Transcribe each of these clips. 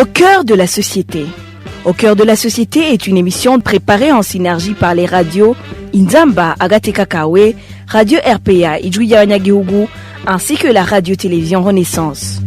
Au cœur de la société. Au cœur de la société est une émission préparée en synergie par les radios Inzamba, Agateka Kawe, Radio RPA, Idjouya Wanyagihugu, ainsi que la radio-télévision Renaissance.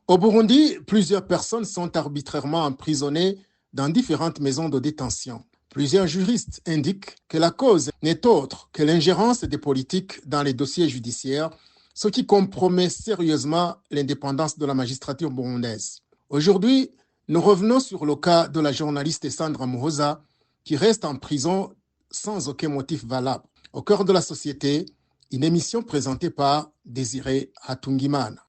Au Burundi, plusieurs personnes sont arbitrairement emprisonnées dans différentes maisons de détention. Plusieurs juristes indiquent que la cause n'est autre que l'ingérence des politiques dans les dossiers judiciaires, ce qui compromet sérieusement l'indépendance de la magistrature burundaise. Aujourd'hui, nous revenons sur le cas de la journaliste Sandra Muhoza, qui reste en prison sans aucun motif valable. Au cœur de la société, une émission présentée par Désiré Hatungimana.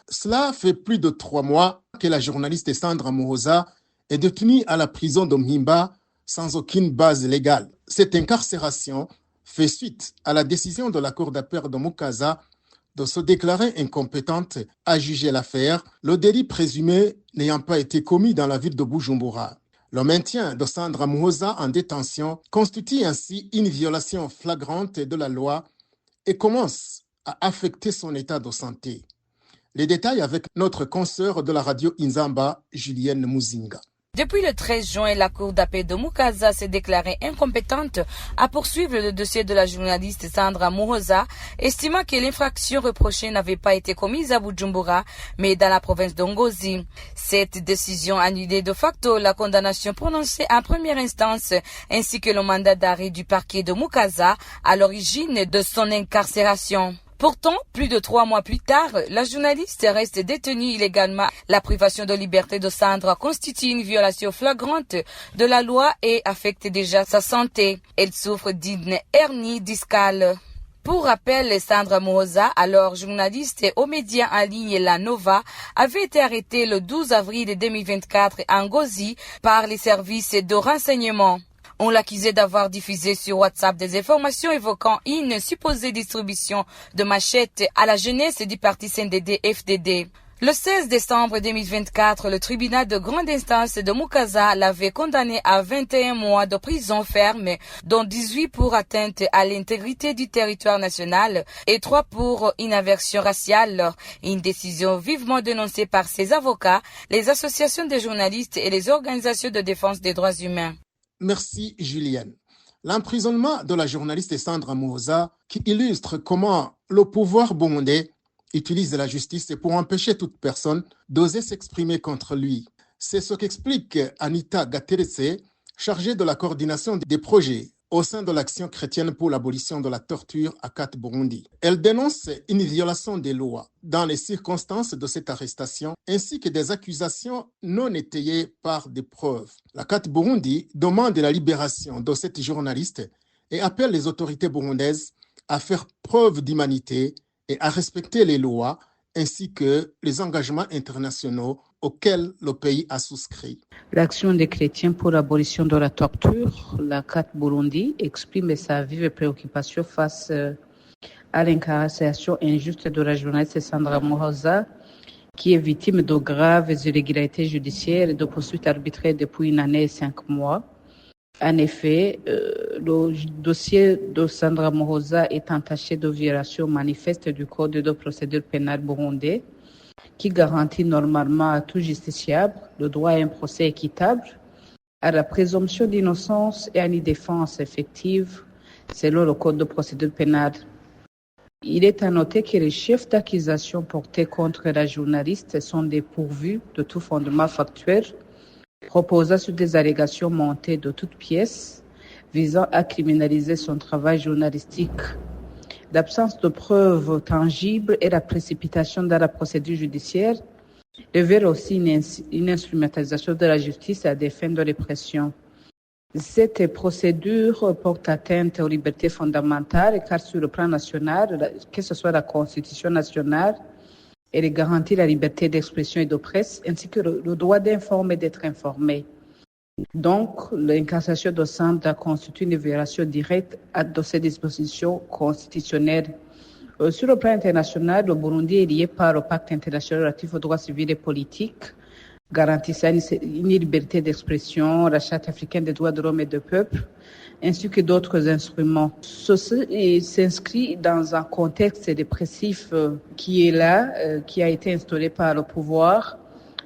Cela fait plus de 3 mois que la journaliste Sandra Muhoza est détenue à la prison de Mhimba sans aucune base légale. Cette incarcération fait suite à la décision de la Cour d'appel de Mukaza de se déclarer incompétente à juger l'affaire, le délit présumé n'ayant pas été commis dans la ville de Bujumbura. Le maintien de Sandra Muhoza en détention constitue ainsi une violation flagrante de la loi et commence à affecter son état de santé. Les détails avec notre consoeur de la radio Inzamba, Julienne Muzinga. Depuis le 13 juin, la Cour d'appel de Mukaza s'est déclarée incompétente à poursuivre le dossier de la journaliste Sandra Muhoza, estimant que l'infraction reprochée n'avait pas été commise à Bujumbura, mais dans la province d'Ongozi. Cette décision annulait de facto la condamnation prononcée en première instance, ainsi que le mandat d'arrêt du parquet de Mukaza à l'origine de son incarcération. Pourtant, plus de 3 mois plus tard, la journaliste reste détenue illégalement. La privation de liberté de Sandra constitue une violation flagrante de la loi et affecte déjà sa santé. Elle souffre d'une hernie discale. Pour rappel, Sandra Muhoza, alors journaliste aux médias en ligne La Nova, avait été arrêtée le 12 avril 2024 à Ngozi par les services de renseignement. On l'accusait d'avoir diffusé sur WhatsApp des informations évoquant une supposée distribution de machettes à la jeunesse du parti CNDD-FDD. Le 16 décembre 2024, le tribunal de grande instance de Mukaza l'avait condamné à 21 mois de prison ferme, dont 18 pour atteinte à l'intégrité du territoire national et 3 pour inaversion raciale. Une décision vivement dénoncée par ses avocats, les associations de journalistes et les organisations de défense des droits humains. Merci Julienne. L'emprisonnement de la journaliste Sandra Muhoza qui illustre comment le pouvoir burundais utilise la justice pour empêcher toute personne d'oser s'exprimer contre lui. C'est ce qu'explique Anita Gateretse, chargée de la coordination des projets au sein de l'Action chrétienne pour l'abolition de la torture à Kat Burundi. Elle dénonce une violation des lois dans les circonstances de cette arrestation ainsi que des accusations non étayées par des preuves. La Kat Burundi demande la libération de cette journaliste et appelle les autorités burundaises à faire preuve d'humanité et à respecter les lois ainsi que les engagements internationaux auxquels le pays a souscrit. L'Action des chrétiens pour l'abolition de la torture, la CAT Burundi, exprime sa vive préoccupation face à l'incarcération injuste de la journaliste Sandra Muhoza, qui est victime de graves irrégularités judiciaires et de poursuites arbitraires depuis 1 année et 5 mois. En effet, le dossier de Sandra Muhoza est entaché de violations manifestes du Code de procédure pénale burundais, qui garantit normalement à tout justiciable le droit à un procès équitable, à la présomption d'innocence et à une défense effective selon le Code de procédure pénale. Il est à noter que les chefs d'accusation portés contre la journaliste sont dépourvus de tout fondement factuel, reposant sur des allégations montées de toutes pièces visant à criminaliser son travail journalistique. L'absence de preuves tangibles et la précipitation dans la procédure judiciaire révèlent aussi une instrumentalisation de la justice à des fins de répression. Cette procédure porte atteinte aux libertés fondamentales car sur le plan national, que ce soit la Constitution nationale, elle garantit la liberté d'expression et de presse ainsi que le droit d'informer et d'être informé. Donc, l'incassation de Sandra constitue une violation directe de ces dispositions constitutionnelles. Sur le plan international, le Burundi est lié par le pacte international relatif aux droits civils et politiques, garantissant une liberté d'expression, la Charte africaine des droits de l'homme et du peuple, ainsi que d'autres instruments. Ceci s'inscrit dans un contexte dépressif qui est là, qui a été instauré par le pouvoir,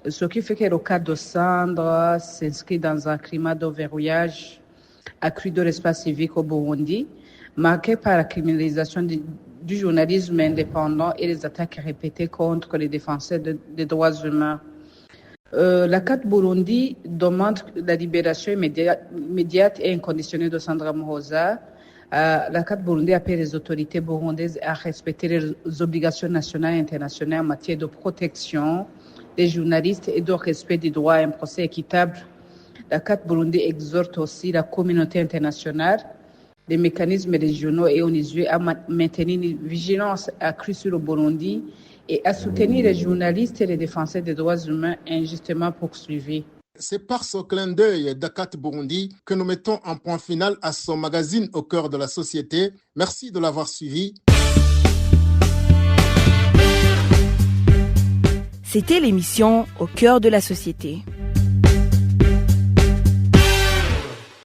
ce qui fait que le cas de Sandra s'inscrit dans un climat de verrouillage accru de l'espace civique au Burundi, marqué par la criminalisation du journalisme indépendant et les attaques répétées contre les défenseurs des droits humains. La CAT Burundi demande la libération immédiate et inconditionnelle de Sandra Muhoza. La CAT Burundi appelle les autorités burundaises à respecter les obligations nationales et internationales en matière de protection des journalistes et de respect des droits à un procès équitable. La CAT Burundi exhorte aussi la communauté internationale, les mécanismes régionaux et onusieux à maintenir une vigilance accrue sur le Burundi et à soutenir les journalistes et les défenseurs des droits humains injustement poursuivis. C'est par ce clin d'œil d'Akat Burundi que nous mettons un point final à ce magazine au cœur de la société. Merci de l'avoir suivi. C'était l'émission Au cœur de la société.